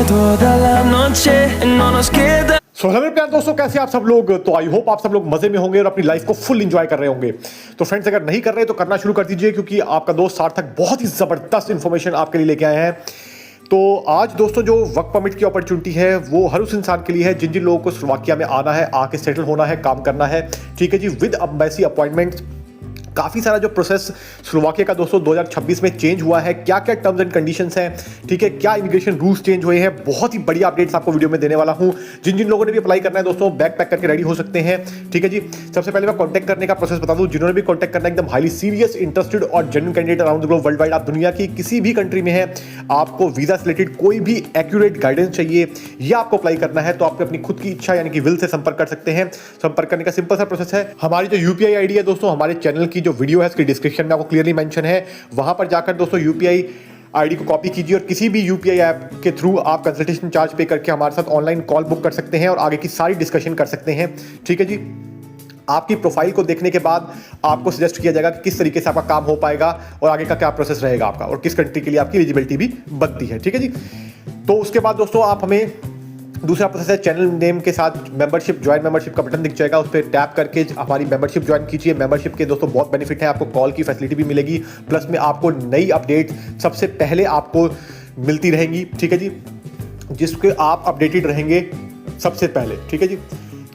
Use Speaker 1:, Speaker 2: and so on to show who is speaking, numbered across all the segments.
Speaker 1: toda la noche, no nos queda.
Speaker 2: So hello मेरे प्यारे दोस्तों, कैसे आप सब लोग। तो आई होप आप सब लोग मजे में होंगे और अपनी लाइफ को फुल एंजॉय कर रहे होंगे। तो फ्रेंड्स, अगर नहीं कर रहे तो करना शुरू कर दीजिए, क्योंकि आपका दोस्त सार्थक बहुत ही जबरदस्त इंफॉर्मेशन आपके लिए लेके आए हैं। तो आज दोस्तों जो वर्क परमिट की अपॉर्चुनिटी है वो हर उस इंसान के लिए है जिन जिन लोगों को स्लोवाकिया में आना है, आके सेटल होना है, काम करना है। ठीक है जी, विद एम्बेसी अपॉइंटमेंट। काफ़ी सारा जो प्रोसेस स्लोवाकिया का दोस्तों 2026 में चेंज हुआ है, क्या क्या टर्म्स एंड कंडीशंस हैं, ठीक है, क्या इमिग्रेशन रूल्स चेंज हुए हैं, बहुत ही बढ़िया अपडेट्स आपको वीडियो में देने वाला हूं। जिन जिन लोगों ने भी अप्लाई करना है दोस्तों, बैग पैक करके रेडी हो सकते हैं। ठीक है जी, सबसे पहले मैं कॉन्टैक्ट करने का प्रोसेस बता दूं। जिन्होंने भी कॉन्टैक्ट करना है, एकदम हाईली सीरियस, इंटरेस्टेड और genuine candidate around the globe, world wide, आप दुनिया की किसी भी कंट्री में है, आपको वीजा से रिलेटेड कोई भी एक्यूरेट गाइडेंस चाहिए या आपको अप्लाई करना है, तो आप अपनी खुद की इच्छा यानी कि विल से संपर्क कर सकते हैं। संपर्क करने का सिंपल सा प्रोसेस है। हमारी जो यूपीआई आईडी है दोस्तों, हमारे चैनल की जो वीडियो है उसकी डिस्क्रिप्शन में आपको क्लियरली मेंशन है। वहां पर जाकर दोस्तों यूपीआई आईडी को कॉपी कीजिए और किसी भी यूपीआई ऐप के थ्रू आप कंसल्टेशन चार्ज पे करके हमारे साथ ऑनलाइन कॉल बुक कर सकते हैं और आगे की सारी डिस्कशन कर सकते हैं। ठीक है जी, आपकी प्रोफाइल को देखने के बाद आपको सजेस्ट किया जाएगा कि किस तरीके से आपका काम हो पाएगा और आगे का क्या प्रोसेस रहेगा आपका, और किस कंट्री के लिए आपकी एलिजिबिलिटी भी बनती है। ठीक है जी, तो उसके बाद दोस्तों आप हमें दूसरा प्रोसेस है, चैनल नेम के साथ मेंबरशिप, ज्वाइन मेंबरशिप का बटन दिख जाएगा, उस पर टैप करके हमारी मेंबरशिप ज्वाइन कीजिए। मेंबरशिप के दोस्तों बहुत बेनिफिट है, आपको कॉल की फैसिलिटी भी मिलेगी, प्लस में आपको नई अपडेट सबसे पहले आपको मिलती रहेंगी। ठीक है जी, जिसके आप अपडेटेड रहेंगे सबसे पहले। ठीक है जी,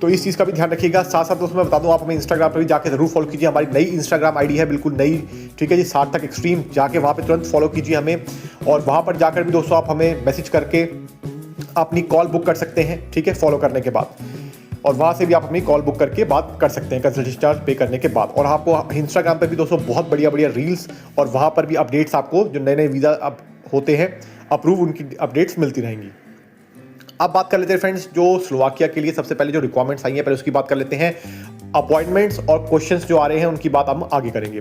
Speaker 2: तो इस चीज़ का भी ध्यान रखिएगा। साथ साथ दोस्तों मैं बता दूं, आप हमें इंस्टाग्राम पर भी जाके जरूर फॉलो कीजिए। हमारी नई इंस्टाग्राम आईडी है, बिल्कुल नई। ठीक है जी, सार्थक एक्सट्रीम, जाके वहाँ पे तुरंत फॉलो कीजिए हमें, और वहाँ पर जाकर भी दोस्तों आप हमें मैसेज करके अपनी कॉल बुक कर सकते हैं। ठीक है, फॉलो करने के बाद, और वहाँ से भी आप अपनी कॉल बुक करके बात कर सकते हैं कंसल्टेशन चार्ज पे करने के बाद। और आपको इंस्टाग्राम पे भी दोस्तों बहुत बढ़िया बढ़िया रील्स और वहाँ पर भी अपडेट्स, आपको जो नए नए वीज़ा अब होते हैं अप्रूव, उनकी अपडेट्स मिलती रहेंगी। अब बात कर लेते हैं फ्रेंड्स, जो स्लोवाकिया के लिए सबसे पहले जो रिक्वायरमेंट्स आई हैं, पहले उसकी बात कर लेते हैं। अपॉइंटमेंट्स और क्वेश्चंस जो आ रहे हैं उनकी बात हम आगे करेंगे।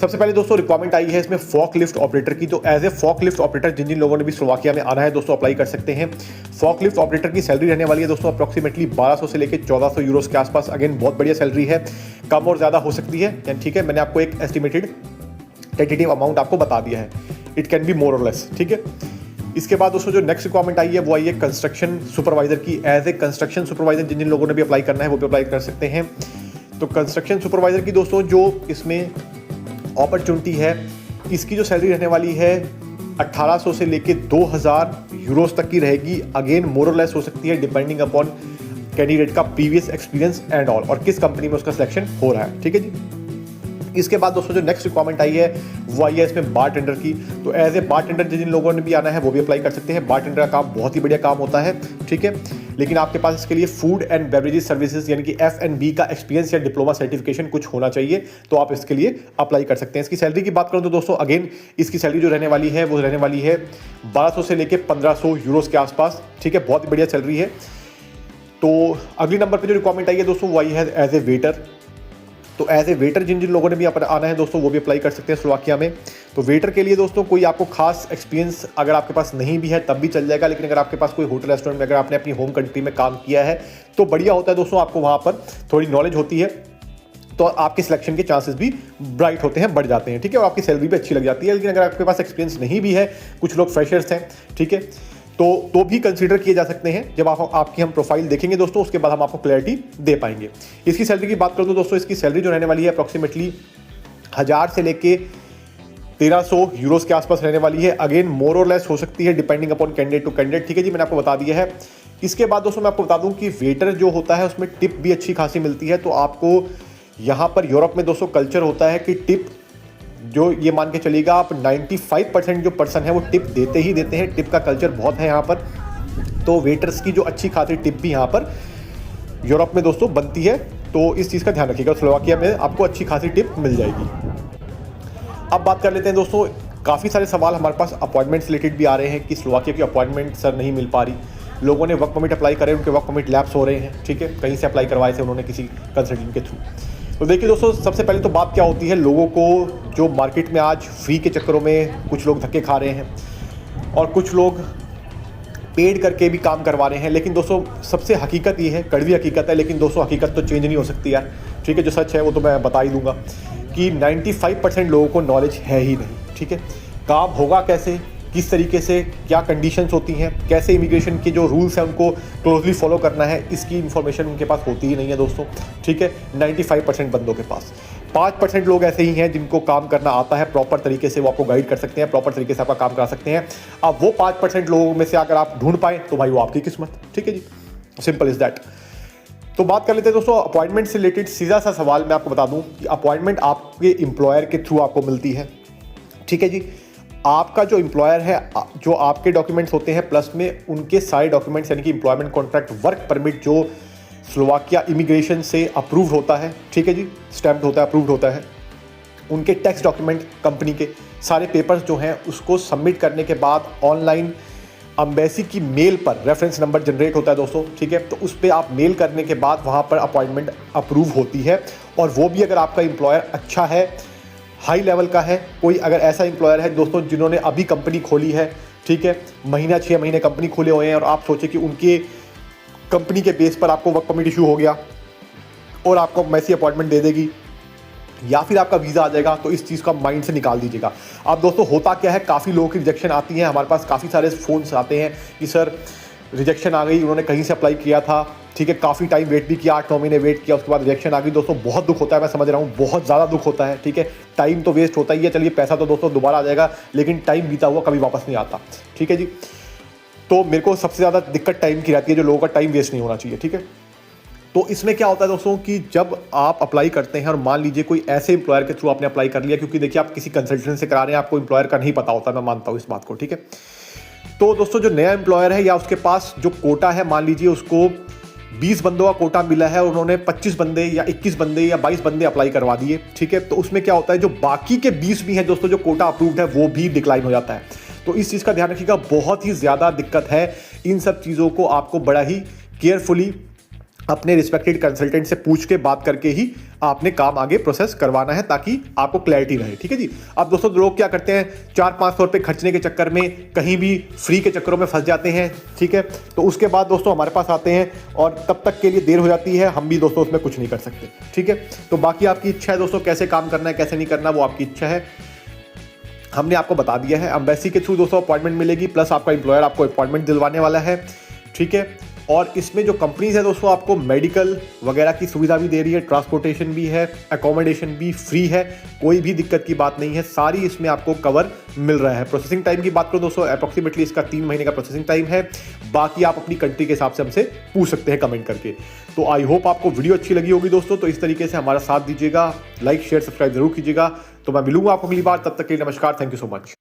Speaker 2: सबसे पहले दोस्तों रिक्वायरमेंट आई है इसमें फॉक लिफ्ट ऑपरेटर की। तो as a folk lift operator जिन जिन लोगों ने भी स्लोवाकिया में आना है दोस्तों, अप्लाई कर सकते हैं। फॉक लिफ्ट ऑपरेटर की सैलरी रहने वाली है दोस्तों अप्रॉक्सीमेटली 1200 से लेकर 1400 यूरोस के आसपास। अगेन बहुत बढ़िया सैलरी है, कम और ज़्यादा हो सकती है। ठीक है, मैंने आपको एक एस्टिमेटेड टेंटेटिव अमाउंट आपको बता दिया है, इट कैन बी मोर और लेस। ठीक है, इसके बाद दोस्तों जो नेक्स्ट रिक्वायरमेंट आई है वो आई है कंस्ट्रक्शन सुपरवाइजर की। एज ए कंस्ट्रक्शन सुपरवाइजर जिन जिन लोगों ने भी अप्लाई करना है वो भी अप्लाई कर सकते हैं। तो कंस्ट्रक्शन सुपरवाइजर की दोस्तों जो इसमें अपॉर्चुनिटी है, इसकी जो सैलरी रहने वाली है 1800 से लेके 2000 यूरोस तक की रहेगी। अगेन मोर और लेस हो सकती है डिपेंडिंग अपॉन कैंडिडेट का प्रीवियस एक्सपीरियंस एंड ऑल, और किस कंपनी में उसका सिलेक्शन हो रहा है। ठीक है जी, इसके बाद दोस्तों जो नेक्स्ट रिक्वायरमेंट आई है वो आई है इसमें बार टेंडर की। तो एज ए बार टेंडर जिन लोगों ने भी आना है वो भी अप्लाई कर सकते हैं। बार टेंडर का काम बहुत ही बढ़िया काम होता है। ठीक है, लेकिन आपके पास इसके लिए फूड एंड बेवरेजेस सर्विसेज यानी कि F&B का एक्सपीरियंस या डिप्लोमा सर्टिफिकेशन कुछ होना चाहिए, तो आप इसके लिए अप्लाई कर सकते हैं। इसकी सैलरी की बात करूं तो दोस्तों अगेन इसकी सैलरी जो रहने वाली है वो रहने वाली है 1200 से लेकर 1500 यूरोस के आसपास। ठीक है, बहुत ही बढ़िया सैलरी है। तो अगली नंबर पर जो रिक्वायरमेंट आई है दोस्तों वो आई है एज ए वेटर। तो एज ए वेटर जिन जिन लोगों ने भी आना है दोस्तों वो भी अप्लाई कर सकते हैं स्लोवाकिया में। तो वेटर के लिए दोस्तों कोई आपको खास एक्सपीरियंस अगर आपके पास नहीं भी है तब भी चल जाएगा, लेकिन अगर आपके पास कोई होटल रेस्टोरेंट में अगर आपने अपनी होम कंट्री में काम किया है तो बढ़िया होता है दोस्तों, आपको वहाँ पर थोड़ी नॉलेज होती है तो आपके सिलेक्शन के चांसेस भी ब्राइट होते हैं, बढ़ जाते हैं। ठीक है, और आपकी सैलरी भी अच्छी लग जाती है। लेकिन अगर आपके पास एक्सपीरियंस नहीं भी है, कुछ लोग फ्रेशर्स हैं, ठीक है, तो भी कंसीडर किए जा सकते हैं। जब आपकी हम प्रोफाइल देखेंगे दोस्तों उसके बाद हम आपको क्लैरिटी दे पाएंगे। इसकी सैलरी की बात करूं तो दोस्तों इसकी सैलरी जो रहने वाली है अप्रॉक्सीमेटली 1000 से लेके 1300 यूरोस के आसपास रहने वाली है। अगेन मोर और लेस हो सकती है depending upon candidate to candidate. ठीक है जी, मैंने आपको बता दिया है। इसके बाद दोस्तों मैं आपको बता दूं कि वेटर जो होता है उसमें टिप भी अच्छी खासी मिलती है। तो आपको यहाँ पर यूरोप में दोस्तों कल्चर होता है कि टिप जो ये मान के चलिएगा आप 95% जो पर्सन है वो टिप देते ही देते हैं। टिप का कल्चर बहुत है यहाँ पर, तो वेटर्स की जो अच्छी खासी टिप भी यहाँ पर यूरोप में दोस्तों बनती है। तो इस चीज़ का ध्यान रखिएगा, स्लोवाकिया में आपको अच्छी खासी टिप मिल जाएगी। अब बात कर लेते हैं दोस्तों, काफ़ी सारे सवाल हमारे पास अपॉइंटमेंट रिलेटेड भी आ रहे हैं कि स्लोवाकिया की अपॉइंटमेंट सर नहीं मिल पा रही। लोगों ने वर्क परमिट अप्लाई करे, उनके वर्क परमिट लैप्स हो रहे हैं। ठीक है, कहीं से अप्लाई करवाए थे उन्होंने किसी कंसल्टेंट के थ्रू। तो देखिए दोस्तों, सबसे पहले तो बात क्या होती है, लोगों को जो मार्केट में आज फ्री के चक्करों में कुछ लोग धक्के खा रहे हैं और कुछ लोग पेड करके भी काम करवा रहे हैं। लेकिन दोस्तों सबसे हकीकत ये है, कड़वी हकीकत है, लेकिन दोस्तों हकीकत तो चेंज नहीं हो सकती यार। ठीक है, जो सच है वो तो मैं बता ही दूंगा कि 95% लोगों को नॉलेज है ही नहीं। ठीक है, काम होगा कैसे, किस तरीके से क्या कंडीशंस होती हैं, कैसे इमिग्रेशन के जो रूल्स हैं उनको क्लोजली फॉलो करना है, इसकी इन्फॉर्मेशन उनके पास होती ही नहीं है दोस्तों, ठीक है। 95% बंदों के पास 5% लोग ऐसे ही हैं जिनको काम करना आता है प्रॉपर तरीके से, वो आपको गाइड कर सकते हैं, प्रॉपर तरीके से आपका काम करा सकते हैं। अब वो 5% लोगों में से अगर आप ढूंढ पाए तो भाई वो आपकी किस्मत, ठीक है जी, सिंपल इज दैट। तो बात कर लेते हैं दोस्तों अपॉइंटमेंट से रिलेटेड। सीधा सा सवाल मैं आपको बता दूं कि अपॉइंटमेंट आपके एम्प्लॉयर के थ्रू आपको मिलती है, ठीक है जी। आपका जो एम्प्लॉयर है, जो आपके डॉक्यूमेंट्स होते हैं प्लस में उनके सारे डॉक्यूमेंट्स यानी कि एम्प्लॉयमेंट कॉन्ट्रैक्ट, वर्क परमिट जो स्लोवाकिया इमिग्रेशन से अप्रूव होता है, ठीक है जी, स्टैम्प्ड होता है, अप्रूव्ड होता है, उनके टैक्स डॉक्यूमेंट, कंपनी के सारे पेपर्स जो हैं उसको सबमिट करने के बाद ऑनलाइन एम्बेसी की मेल पर रेफरेंस नंबर जनरेट होता है दोस्तों, ठीक है। तो उस पर आप मेल करने के बाद वहाँ पर अपॉइंटमेंट अप्रूव होती है, और वो भी अगर आपका एम्प्लॉयर अच्छा है, हाई लेवल का है। कोई अगर ऐसा एम्प्लॉयर है दोस्तों जिन्होंने अभी कंपनी खोली है, ठीक है, 6 महीने कंपनी खोले हुए हैं, और आप सोचे कि उनके कंपनी के बेस पर आपको वर्क परमिट इशू हो गया और आपको एम्बेसी अपॉइंटमेंट दे देगी या फिर आपका वीज़ा आ जाएगा, तो इस चीज़ का माइंड से निकाल दीजिएगा। अब दोस्तों होता क्या है, काफ़ी लोगों की रिजेक्शन आती है, हमारे पास काफ़ी सारे फ़ोन्स आते हैं कि सर रिजेक्शन आ गई, उन्होंने कहीं से अप्लाई किया था, ठीक है, काफ़ी टाइम वेट भी किया, 8-9 महीने वेट किया, उसके बाद रिजेक्शन आ गई। दोस्तों बहुत दुख होता है, मैं समझ रहा हूँ, बहुत ज़्यादा दुख होता है, ठीक है। टाइम तो वेस्ट होता ही है, चलिए पैसा तो दोस्तों दोबारा आ जाएगा, लेकिन टाइम बीता हुआ कभी वापस नहीं आता, ठीक है जी। तो मेरे को सबसे ज़्यादा दिक्कत टाइम की रहती है, जो लोगों का टाइम वेस्ट नहीं होना चाहिए, ठीक है। तो इसमें क्या होता है दोस्तों कि जब आप अप्लाई करते हैं और मान लीजिए कोई ऐसे एम्प्लॉयर के थ्रू आपने अप्लाई कर लिया, क्योंकि देखिए आप किसी कंसल्टेंट से करा रहे हैं, आपको एम्प्लॉयर का नहीं पता होता, मैं मानता हूँ इस बात को, ठीक है। तो दोस्तों जो नया एम्प्लॉयर है या उसके पास जो कोटा है, मान लीजिए उसको 20 बंदों का कोटा मिला है और उन्होंने 25 बंदे या 21 बंदे या 22 बंदे अप्लाई करवा दिए, ठीक है। तो उसमें क्या होता है, जो बाकी के 20 भी हैं दोस्तों, जो कोटा अप्रूव्ड है, वो भी डिक्लाइन हो जाता है। तो इस चीज़ का ध्यान रखिएगा, बहुत ही ज़्यादा दिक्कत है। इन सब चीज़ों को आपको बड़ा ही केयरफुली अपने रिस्पेक्टेड कंसल्टेंट से पूछ के बात करके ही आपने काम आगे प्रोसेस करवाना है, ताकि आपको क्लैरिटी रहे, ठीक है जी। अब दोस्तों लोग क्या करते हैं, 400-500 रुपये खर्चने के चक्कर में कहीं भी फ्री के चक्करों में फंस जाते हैं, ठीक है। तो उसके बाद दोस्तों हमारे पास आते हैं और तब तक के लिए देर हो जाती है, हम भी दोस्तों उसमें कुछ नहीं कर सकते, ठीक है। तो बाकी आपकी इच्छा है दोस्तों, कैसे काम करना है कैसे नहीं करना, वो आपकी इच्छा है, हमने आपको बता दिया है। एम्बेसी के थ्रू दोस्तों अपॉइंटमेंट मिलेगी, प्लस आपका एम्प्लॉयर आपको अपॉइंटमेंट दिलवाने वाला है, ठीक है। और इसमें जो कंपनीज है दोस्तों आपको मेडिकल वगैरह की सुविधा भी दे रही है, ट्रांसपोर्टेशन भी है, अकोमोडेशन भी फ्री है, कोई भी दिक्कत की बात नहीं है, सारी इसमें आपको कवर मिल रहा है। प्रोसेसिंग टाइम की बात करो दोस्तों, अप्रॉक्सीमेटली इसका 3 महीने का प्रोसेसिंग टाइम है। बाकी आप अपनी कंट्री के हिसाब से हमसे पूछ सकते हैं कमेंट करके। तो आई होप आपको वीडियो अच्छी लगी होगी दोस्तों, तो इस तरीके से हमारा साथ दीजिएगा, लाइक शेयर सब्सक्राइब जरूर कीजिएगा। तो मैं मिलूंगा आपको अगली बार, तब तक के लिए नमस्कार, थैंक यू सो मच।